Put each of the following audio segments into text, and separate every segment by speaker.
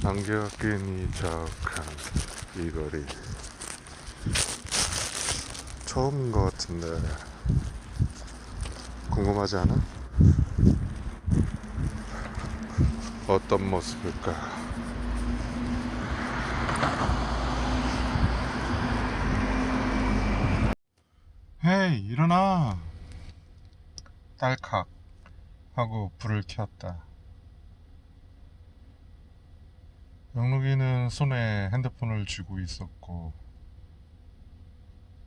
Speaker 1: 안개가 끼니 자욱한 이 거리 처음인 것 같은데 궁금하지 않아? 어떤 모습일까? 헤이 일어나! 딸칵 하고 불을 켰다. 영록이는 손에 핸드폰을 쥐고 있었고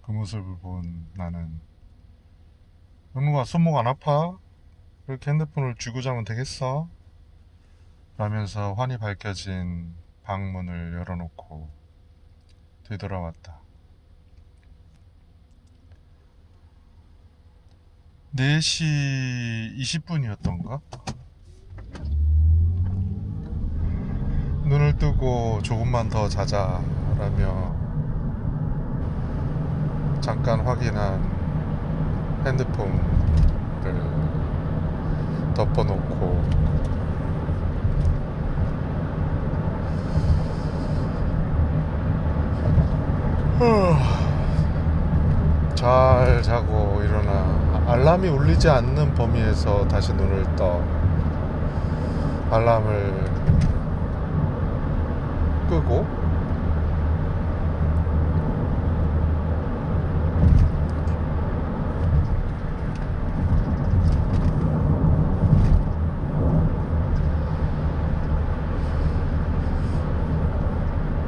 Speaker 1: 그 모습을 본 나는 영록아 손목 안 아파? 그렇게 핸드폰을 쥐고 자면 되겠어? 라면서 환히 밝혀진 방문을 열어놓고 되돌아왔다. 4시 20분이었던가? 눈을 뜨고 조금만 더 자자라며 잠깐 확인한 핸드폰을 덮어놓고 잘 자고 일어나 알람이 울리지 않는 범위에서 다시 눈을 떠 알람을 끄고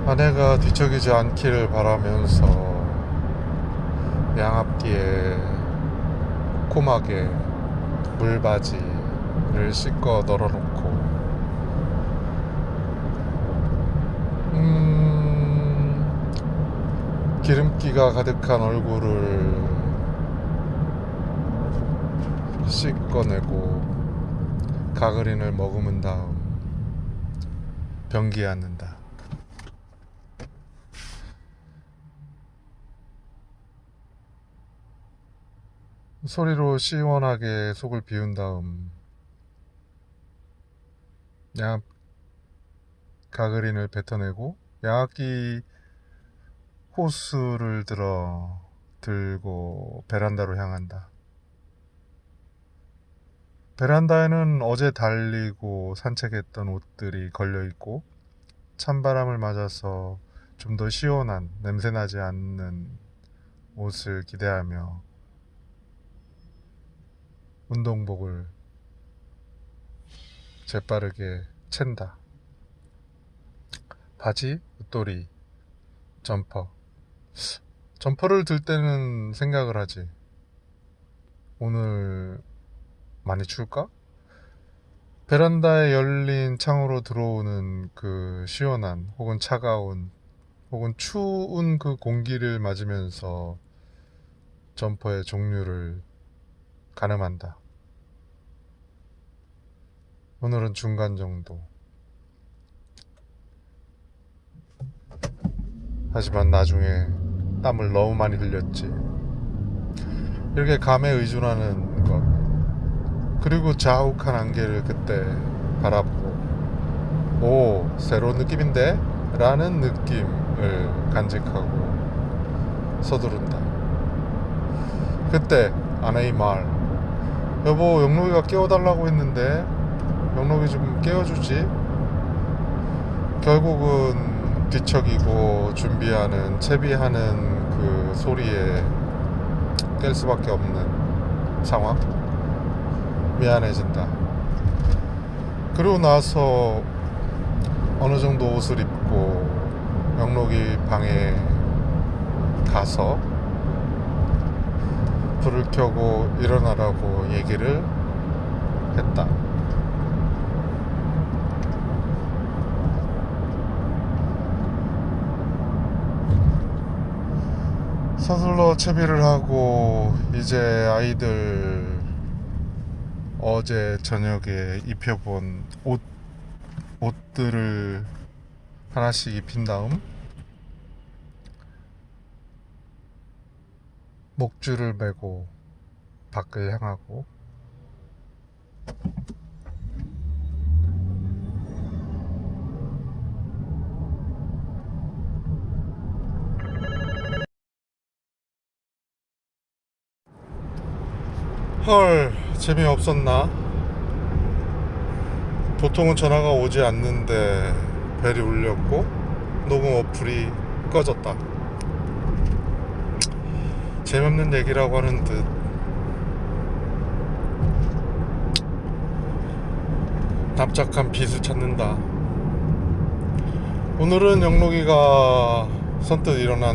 Speaker 1: 아내가 뒤척이지 않기를 바라면서 양앞뒤에 콤하게 물바지를 씻고 널어놓고 기름기가 가득한 얼굴을 씻어내고 가그린을 머금은 다음 변기에 앉는다. 소리로 시원하게 속을 비운 다음 양압 가그린을 뱉어내고 양압기 호스를 들고 베란다로 향한다. 베란다에는 어제 달리고 산책했던 옷들이 걸려있고 찬바람을 맞아서 좀 더 시원한 냄새나지 않는 옷을 기대하며 운동복을 재빠르게 챈다. 바지, 옷도리, 점퍼를 들 때는 생각을 하지. 오늘 많이 추울까? 베란다에 열린 창으로 들어오는 그 시원한 혹은 차가운 혹은 추운 그 공기를 맞으면서 점퍼의 종류를 가늠한다. 오늘은 중간 정도. 하지만 나중에 땀을 너무 많이 흘렸지. 이렇게 감에 의존하는 것, 그리고 자욱한 안개를 그때 바라보고 오, 새로운 느낌인데? 라는 느낌을 간직하고 서두른다. 그때 아내의 말, 여보 영록이가 깨워달라고 했는데 영록이 좀 깨워주지. 결국은 뒤척이고 준비하는 채비하는 그 소리에 깰 수밖에 없는 상황. 미안해진다. 그러고 나서 어느 정도 옷을 입고 영록이 방에 가서 불을 켜고 일어나라고 얘기를 했다. 서둘러 채비를 하고 이제 아이들 어제 저녁에 입혀본 옷들을 하나씩 입힌 다음 목줄을 메고 밖을 향하고 헐, 재미없었나? 보통은 전화가 오지 않는데 벨이 울렸고 녹음 어플이 꺼졌다. 재미없는 얘기라고 하는 듯 납작한 빗을 찾는다. 오늘은 영록이가 선뜻 일어나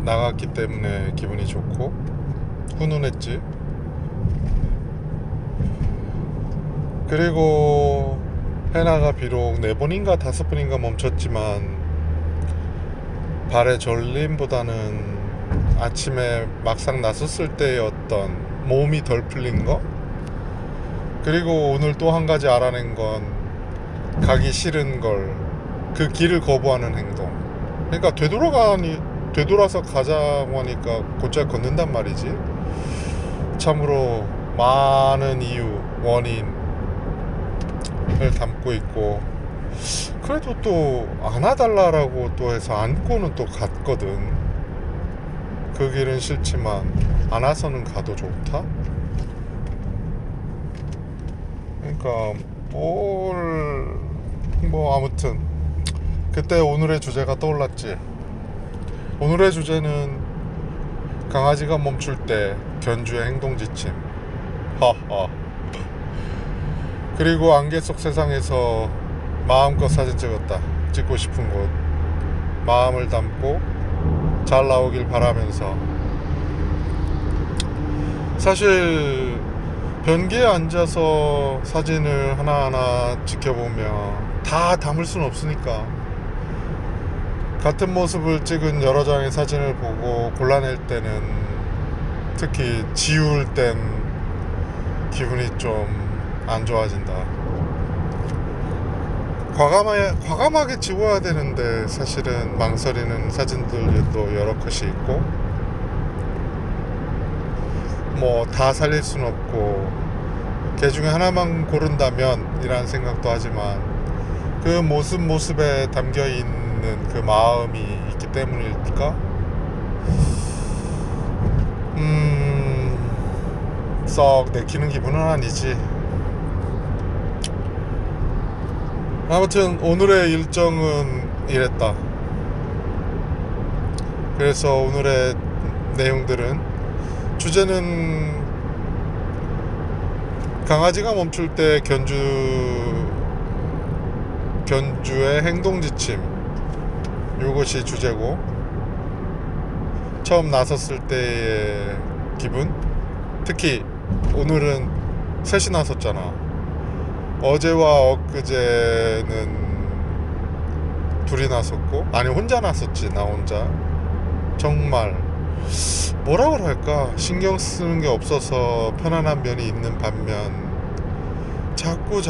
Speaker 1: 나갔기 때문에 기분이 좋고 훈훈했지. 그리고 해나가 비록 4번인가 5번인가 멈췄지만 발의 졸림보다는 아침에 막상 나섰을 때의 어떤 몸이 덜 풀린 거, 그리고 오늘 또 한 가지 알아낸 건 가기 싫은 걸, 그 길을 거부하는 행동. 그러니까 되돌아서 가자고 하니까 곧잘 걷는단 말이지. 참으로 많은 이유, 원인을 담고 있고, 그래도 또 안아달라고 또 해서 안고는 또 갔거든. 그 길은 싫지만 안아서는 가도 좋다. 그러니까 뭐 아무튼 그때 오늘의 주제가 떠올랐지. 오늘의 주제는 강아지가 멈출 때 견주의 행동 지침. 하하. 그리고 안개 속 세상에서 마음껏 사진 찍었다. 찍고 싶은 곳 마음을 담고 잘 나오길 바라면서. 사실 변기에 앉아서 사진을 하나하나 지켜보며 다 담을 수는 없으니까 같은 모습을 찍은 여러 장의 사진을 보고 골라낼 때는, 특히 지울 땐 기분이 좀 안 좋아진다. 과감하게 지워야 되는데 사실은 망설이는 사진들도 여러 컷이 있고, 뭐 다 살릴 순 없고 그 중에 하나만 고른다면 이라는 생각도 하지만, 그 모습에 담겨 있는 그 마음이 있기 때문일까? 썩 내키는 기분은 아니지. 아무튼 오늘의 일정은 이랬다. 그래서 오늘의 내용들은, 주제는 강아지가 멈출 때 견주의 행동 지침, 요것이 주제고, 처음 나섰을 때의 기분, 특히 오늘은 셋이 나섰잖아. 어제와 엊그제는 둘이 나섰고, 아니 혼자 나섰지. 나 혼자 정말 뭐라 그럴까, 신경 쓰는 게 없어서 편안한 면이 있는 반면, 자꾸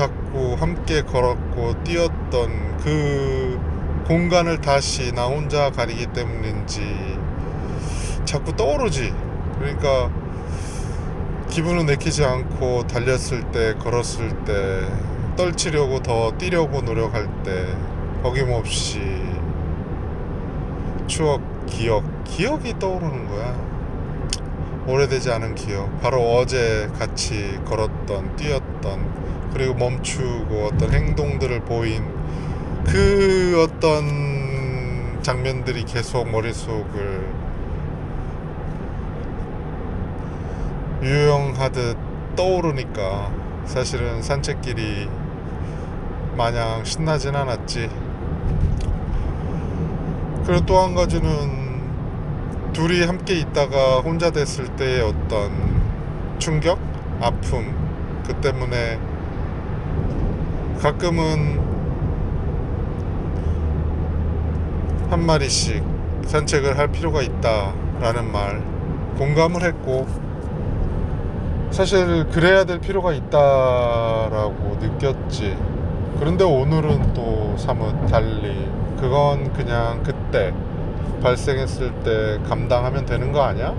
Speaker 1: 함께 걸었고 뛰었던 그 공간을 다시 나 혼자 가리기 때문인지 자꾸 떠오르지. 그러니까 기분은 내키지 않고 달렸을 때, 걸었을 때, 떨치려고 더 뛰려고 노력할 때 어김없이 추억, 기억이 떠오르는 거야. 오래되지 않은 기억. 바로 어제 같이 걸었던, 뛰었던, 그리고 멈추고 어떤 행동들을 보인 그 어떤 장면들이 계속 머릿속을 유영하듯 떠오르니까 사실은 산책길이 마냥 신나진 않았지. 그리고 또 한 가지는, 둘이 함께 있다가 혼자 됐을 때의 어떤 충격, 아픔, 그 때문에 가끔은 한 마리씩 산책을 할 필요가 있다라는 말 공감을 했고, 사실 그래야 될 필요가 있다라고 느꼈지. 그런데 오늘은 또 사뭇 달리, 그건 그냥 그때 발생했을 때 감당하면 되는 거 아니야?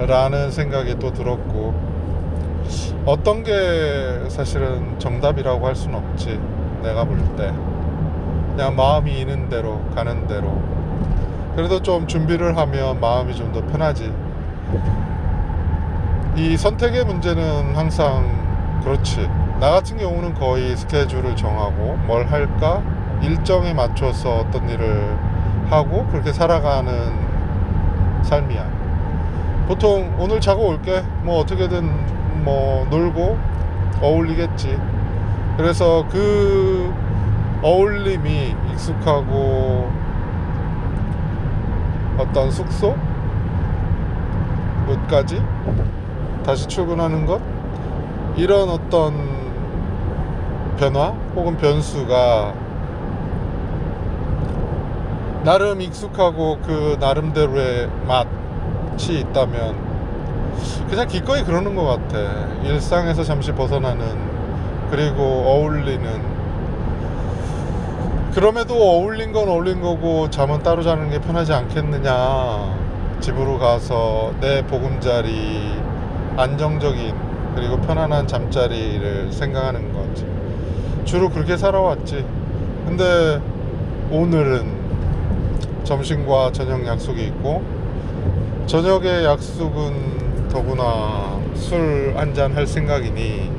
Speaker 1: 라는 생각이 또 들었고, 어떤 게 사실은 정답이라고 할 수는 없지. 내가 볼 때 그냥 마음이 있는 대로 가는 대로. 그래도 좀 준비를 하면 마음이 좀 더 편하지. 이 선택의 문제는 항상 그렇지. 나 같은 경우는 거의 스케줄을 정하고 뭘 할까 일정에 맞춰서 어떤 일을 하고 그렇게 살아가는 삶이야. 보통 오늘 자고 올게, 뭐 어떻게든 뭐 놀고 어울리겠지. 그래서 그 어울림이 익숙하고 어떤 숙소 곳까지 다시 출근하는 것, 이런 어떤 변화 혹은 변수가 나름 익숙하고 그 나름대로의 맛이 있다면 그냥 기꺼이 그러는 것 같아. 일상에서 잠시 벗어나는, 그리고 어울리는. 그럼에도 어울린 건 어울린 거고 잠은 따로 자는 게 편하지 않겠느냐. 집으로 가서 내 보금자리, 안정적인 그리고 편안한 잠자리를 생각하는 거지. 주로 그렇게 살아왔지. 근데 오늘은 점심과 저녁 약속이 있고, 저녁의 약속은 더구나 술 한잔 할 생각이니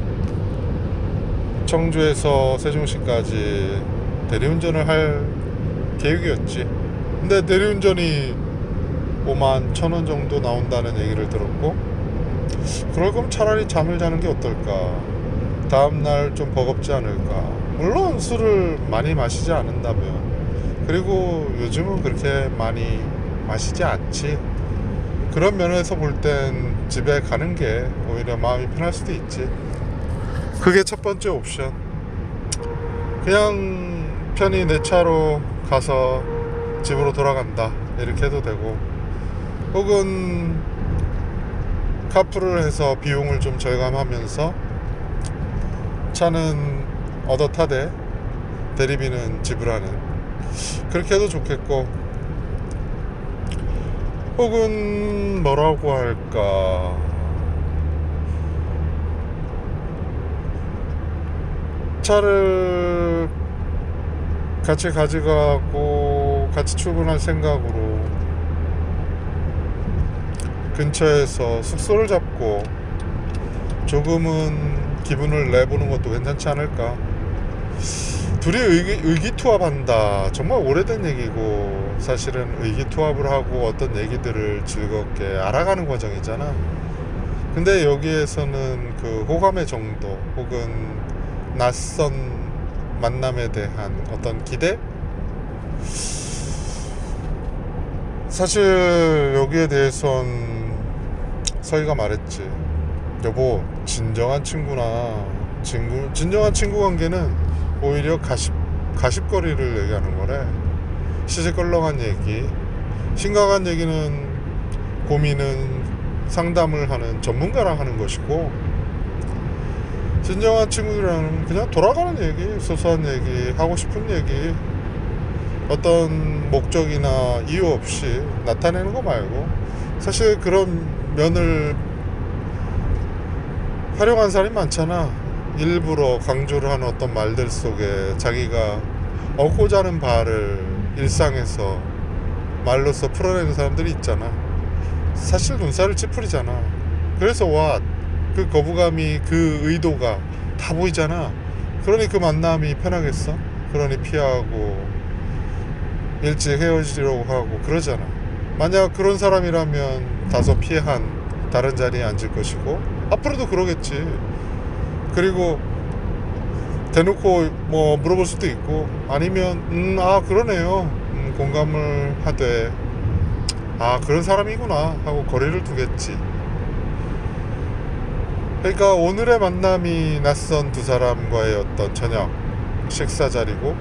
Speaker 1: 청주에서 세종시까지 대리운전을 할 계획이었지. 근데 대리운전이 51,000원 정도 나온다는 얘기를 들었고, 그럴 거면 차라리 잠을 자는 게 어떨까. 다음날 좀 버겁지 않을까. 물론 술을 많이 마시지 않는다면. 그리고 요즘은 그렇게 많이 마시지 않지. 그런 면에서 볼 땐 집에 가는 게 오히려 마음이 편할 수도 있지. 그게 첫 번째 옵션. 그냥 편히 내 차로 가서 집으로 돌아간다 이렇게 해도 되고, 혹은 카풀을 해서 비용을 좀 절감하면서 차는 얻어 타되 대리비는 지불하는, 그렇게 해도 좋겠고, 혹은 뭐라고 할까, 차를 같이 가져가고 같이 출근할 생각으로 근처에서 숙소를 잡고 조금은 기분을 내보는 것도 괜찮지 않을까. 둘이 의기투합한다, 정말 오래된 얘기고, 사실은 의기투합을 하고 어떤 얘기들을 즐겁게 알아가는 과정이잖아. 근데 여기에서는 그 호감의 정도 혹은 낯선 만남에 대한 어떤 기대? 사실 여기에 대해선 서희가 말했지. 여보, 진정한 친구나 진정한 친구 관계는 오히려 가십거리를 얘기하는 거래. 시시껄렁한 얘기, 심각한 얘기는 고민은 상담을 하는 전문가랑 하는 것이고, 진정한 친구들이랑은 그냥 돌아가는 얘기, 소소한 얘기, 하고 싶은 얘기, 어떤 목적이나 이유 없이 나타내는 거 말고. 사실 그런 면을 활용한 사람이 많잖아. 일부러 강조를 하는 어떤 말들 속에 자기가 얻고자 하는 바를 일상에서 말로써 풀어내는 사람들이 있잖아. 사실 눈살을 찌푸리잖아. 그래서 그 거부감이, 그 의도가 다 보이잖아. 그러니 그 만남이 편하겠어? 그러니 피하고 일찍 헤어지려고 하고 그러잖아. 만약 그런 사람이라면 다소 피한 다른 자리에 앉을 것이고, 앞으로도 그러겠지. 그리고 대놓고 뭐 물어볼 수도 있고, 아니면 그러네요, 공감을 하되, 그런 사람이구나 하고 거리를 두겠지. 그러니까 오늘의 만남이 낯선 두 사람과의 어떤 저녁 식사 자리고,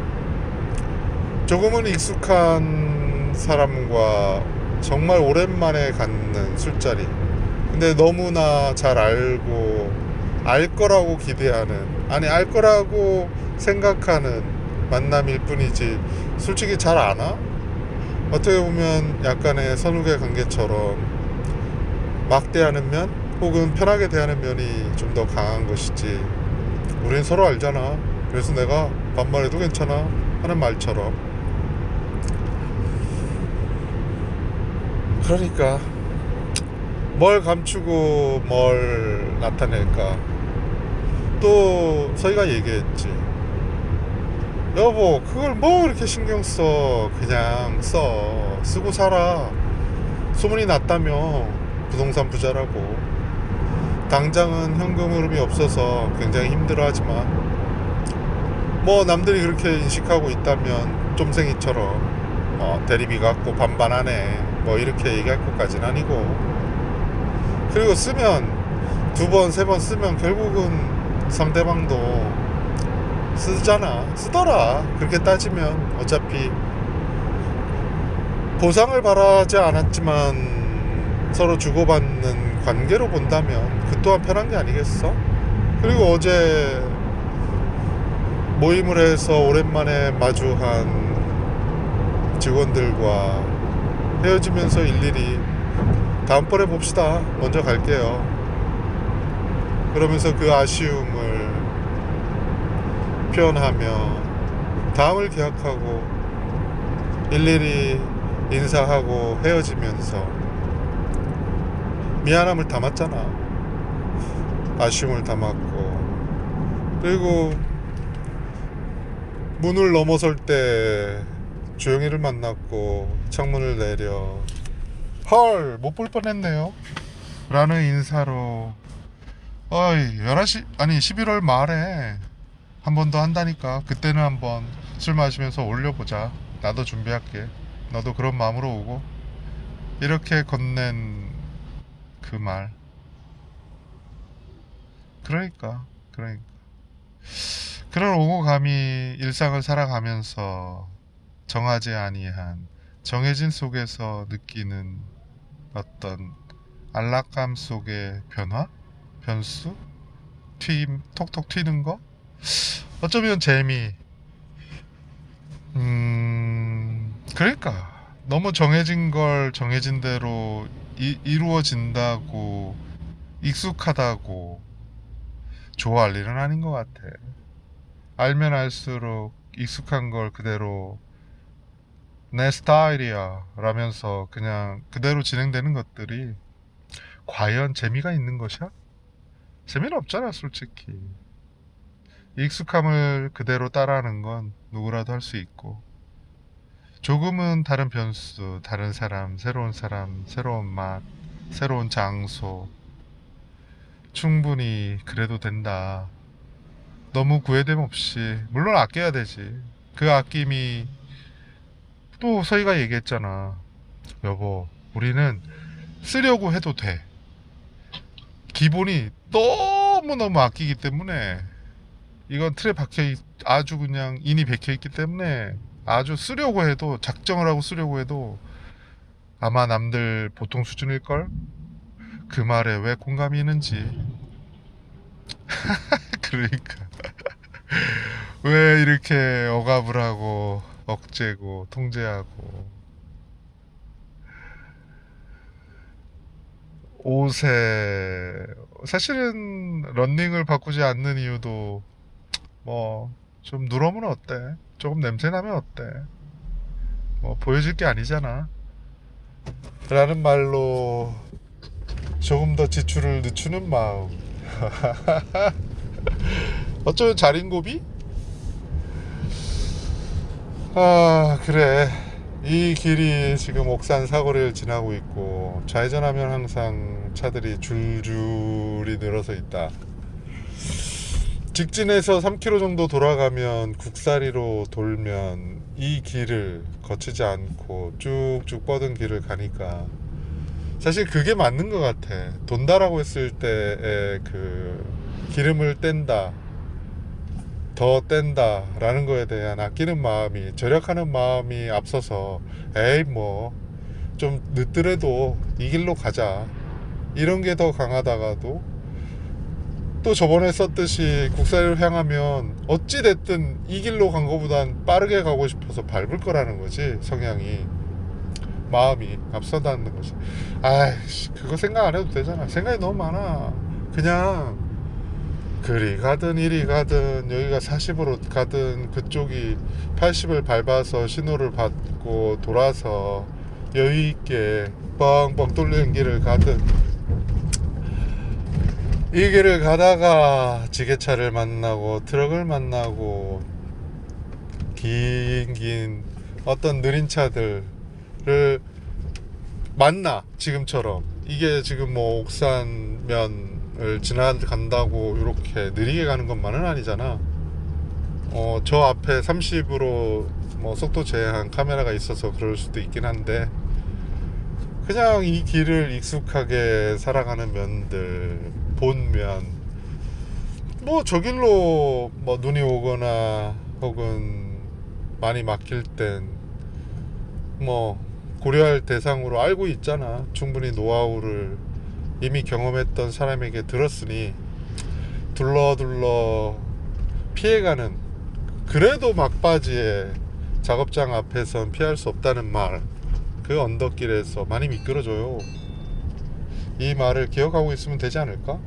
Speaker 1: 조금은 익숙한 사람과 정말 오랜만에 갖는 술자리. 근데 너무나 잘 알고 알 거라고 기대하는, 아니 알 거라고 생각하는 만남일 뿐이지 솔직히 잘 아나? 어떻게 보면 약간의 선후배 관계처럼 막대하는 면 혹은 편하게 대하는 면이 좀 더 강한 것이지, 우린 서로 알잖아, 그래서 내가 반말해도 괜찮아 하는 말처럼. 그러니까 뭘 감추고 뭘 나타낼까. 또 서희가 얘기했지. 여보, 그걸 뭐 그렇게 신경 써. 그냥 쓰고 살아. 소문이 났다며 부동산 부자라고. 당장은 현금 흐름이 없어서 굉장히 힘들어하지만 뭐 남들이 그렇게 인식하고 있다면 쫌생이처럼 대리비 갖고 반반하네 뭐 이렇게 얘기할 것까지는 아니고. 그리고 쓰면 2번 3번 쓰면 결국은 상대방도 쓰더라. 그렇게 따지면 어차피 보상을 바라지 않았지만 서로 주고받는 관계로 본다면 그 또한 편한 게 아니겠어? 그리고 어제 모임을 해서 오랜만에 마주한 직원들과 헤어지면서 일일이 다음번에 봅시다, 먼저 갈게요 그러면서 그 아쉬움을 표현하며 다음을 기약하고 일일이 인사하고 헤어지면서 미안함을 담았잖아. 아쉬움을 담았고. 그리고 문을 넘어설 때 주영이를 만났고 창문을 내려 헐, 못 볼 뻔했네요 라는 인사로 11시 아니 11월 말에 한 번 더 한다니까. 그때는 한번 술 마시면서 올려보자. 나도 준비할게. 너도 그런 마음으로 오고. 이렇게 건넨 그 말. 그러니까 그런 오고 감히 일상을 살아가면서 정하지 아니한 정해진 속에서 느끼는 어떤 안락감 속의 변화? 변수? 톡톡 튀는 거? 어쩌면 재미. 그러니까 너무 정해진 걸 정해진 대로 이루어진다고 익숙하다고 좋아할 일은 아닌 것 같아. 알면 알수록 익숙한 걸 그대로 내 스타일이야 라면서 그냥 그대로 진행되는 것들이 과연 재미가 있는 것이야? 재미는 없잖아 솔직히. 익숙함을 그대로 따라하는 건 누구라도 할 수 있고, 조금은 다른 변수, 다른 사람, 새로운 맛, 새로운 장소 충분히 그래도 된다. 너무 구애됨 없이. 물론 아껴야 되지. 그 아낌이 또 서희가 얘기했잖아. 여보, 우리는 쓰려고 해도 돼. 기본이 너무너무 아끼기 때문에 이건 틀에 아주 그냥 인이 박혀있기 때문에 아주 쓰려고 해도, 작정을 하고 쓰려고 해도 아마 남들 보통 수준일걸? 그 말에 왜 공감이 있는지. 그러니까 왜 이렇게 억압을 하고 억제고 통제하고. 옷에 사실은 런닝을 바꾸지 않는 이유도 뭐 좀 누러면 어때? 조금 냄새나면 어때? 뭐 보여줄 게 아니잖아 라는 말로 조금 더 지출을 늦추는 마음. 어쩌면 자린고비? 그래. 이 길이 지금 옥산 사거리를 지나고 있고 좌회전하면 항상 차들이 줄줄이 늘어서 있다. 직진해서 3km 정도 돌아가면 국사리로 돌면 이 길을 거치지 않고 쭉쭉 뻗은 길을 가니까 사실 그게 맞는 것 같아. 돈다라고 했을 때의 그 기름을 뗀다, 더 뗀다 라는 거에 대한 아끼는 마음이, 절약하는 마음이 앞서서 에이 뭐 좀 늦더라도 이 길로 가자 이런 게 더 강하다가도, 또 저번에 썼듯이 국사리를 향하면 어찌됐든 이 길로 간 거보단 빠르게 가고 싶어서 밟을 거라는 거지. 성향이, 마음이 앞서다는 거지. 아이씨, 그거 생각 안 해도 되잖아. 생각이 너무 많아. 그냥 그리 가든 이리 가든 여기가 40으로 가든 그쪽이 80을 밟아서 신호를 받고 돌아서 여유있게 뻥뻥 뚫리는 길을 가든 이 길을 가다가 지게차를 만나고 트럭을 만나고 긴 어떤 느린 차들을 만나. 지금처럼 이게 지금 뭐 옥산면을 지나간다고 이렇게 느리게 가는 것만은 아니잖아. 저 앞에 30으로 뭐 속도 제한 카메라가 있어서 그럴 수도 있긴 한데, 그냥 이 길을 익숙하게 살아가는 면들 본면 뭐 저 길로 뭐 눈이 오거나 혹은 많이 막힐 땐 뭐 고려할 대상으로 알고 있잖아. 충분히 노하우를 이미 경험했던 사람에게 들었으니 둘러 피해가는, 그래도 막바지에 작업장 앞에선 피할 수 없다는 말, 그 언덕길에서 많이 미끄러져요. 이 말을 기억하고 있으면 되지 않을까?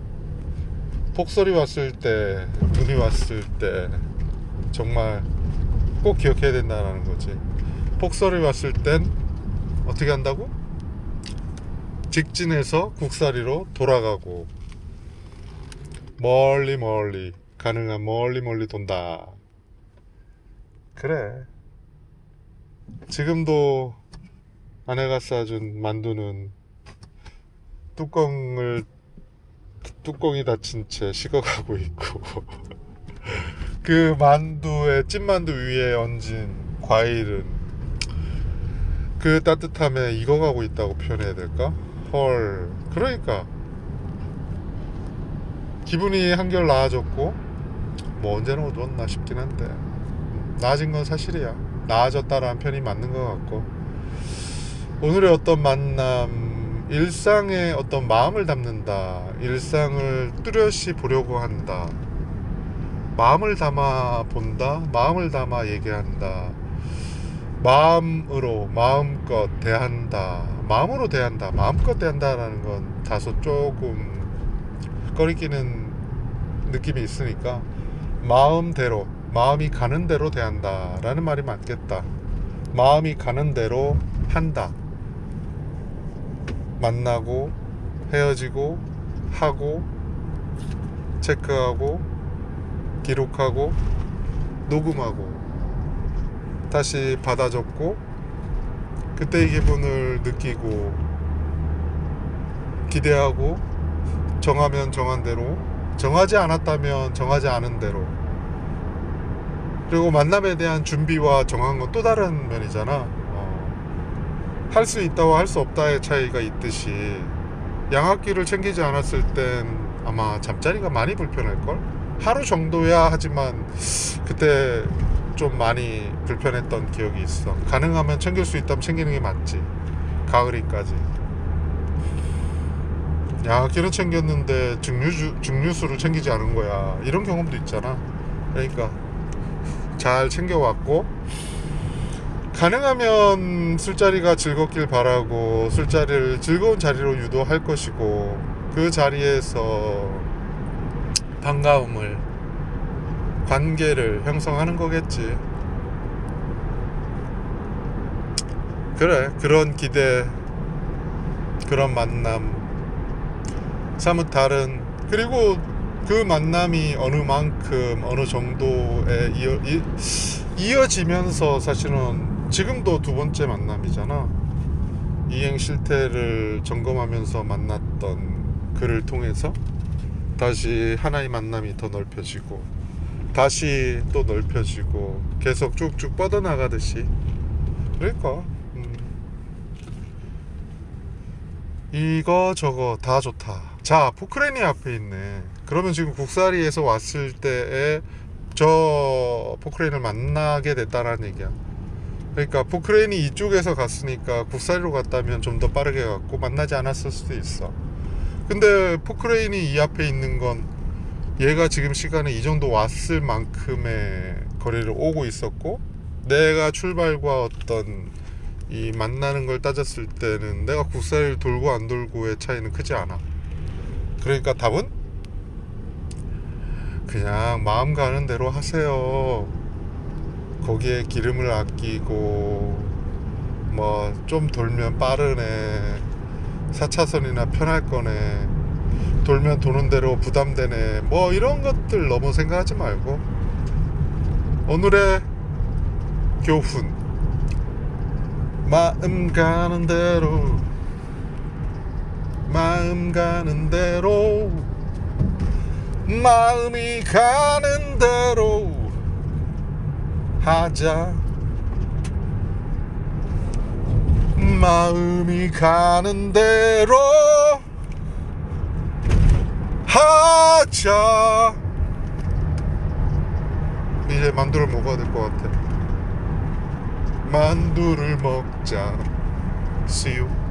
Speaker 1: 폭설이 왔을 때, 눈이 왔을 때 정말 꼭 기억해야 된다는 거지. 폭설이 왔을 땐 어떻게 한다고? 직진해서 국사리로 돌아가고, 멀리 가능한 멀리 돈다. 그래, 지금도 아내가 싸준 만두는 뚜껑이 닫힌 채 식어가고 있고 그 만두에 찐만두 위에 얹은 과일은 그 따뜻함에 익어가고 있다고 표현해야 될까? 헐, 그러니까 기분이 한결 나아졌고, 뭐 언제나 어두웠나 싶긴 한데 나아진 건 사실이야. 나아졌다라는 편이 맞는 것 같고, 오늘의 어떤 만남, 일상의 어떤 마음을 담는다, 일상을 뚜렷이 보려고 한다, 마음을 담아 본다, 마음을 담아 얘기한다, 마음으로 마음껏 대한다, 마음으로 대한다, 마음껏 대한다라는 건 다소 조금 꺼리끼는 느낌이 있으니까 마음대로, 마음이 가는 대로 대한다라는 말이 맞겠다. 마음이 가는 대로 한다. 만나고 헤어지고 하고 체크하고 기록하고 녹음하고 다시 받아 적고 그때의 기분을 느끼고 기대하고, 정하면 정한 대로, 정하지 않았다면 정하지 않은 대로. 그리고 만남에 대한 준비와 정한 건 또 다른 면이잖아. 할 수 있다와 할 수 없다의 차이가 있듯이 양압기를 챙기지 않았을 땐 아마 잠자리가 많이 불편할걸? 하루 정도야 하지만 그때 좀 많이 불편했던 기억이 있어. 가능하면 챙길 수 있다면 챙기는 게 맞지. 가을이까지 양압기는 챙겼는데 증류수를 챙기지 않은 거야. 이런 경험도 있잖아. 그러니까 잘 챙겨왔고, 가능하면 술자리가 즐겁길 바라고 술자리를 즐거운 자리로 유도할 것이고, 그 자리에서 반가움을, 관계를 형성하는 거겠지. 그래, 그런 기대, 그런 만남, 사뭇 다른, 그리고 그 만남이 어느 만큼 어느 정도에 이어지면서 사실은 지금도 두 번째 만남이잖아. 이행 실태를 점검하면서 만났던 그를 통해서 다시 하나의 만남이 더 넓혀지고 다시 또 넓혀지고 계속 쭉쭉 뻗어나가듯이. 그러니까 이거 저거 다 좋다. 자, 포크레인이 앞에 있네. 그러면 지금 국사리에서 왔을 때에 저 포크레인을 만나게 됐다라는 얘기야. 그러니까 포크레인이 이쪽에서 갔으니까 국사리로 갔다면 좀 더 빠르게 갔고 만나지 않았을 수도 있어. 근데 포크레인이 이 앞에 있는 건 얘가 지금 시간에 이 정도 왔을 만큼의 거리를 오고 있었고, 내가 출발과 어떤 이 만나는 걸 따졌을 때는 내가 국사리를 돌고 안 돌고의 차이는 크지 않아. 그러니까 답은 그냥 마음 가는 대로 하세요. 거기에 기름을 아끼고 뭐 좀 돌면 빠르네, 4차선이나 편할 거네, 돌면 도는 대로 부담되네 뭐 이런 것들 너무 생각하지 말고 오늘의 교훈 마음 가는 대로 마음 가는 대로 마음이 가는 대로 하자 마음이 가는 대로 하자. 이제 만두를 먹어야 될 것 같아. 만두를 먹자. See you.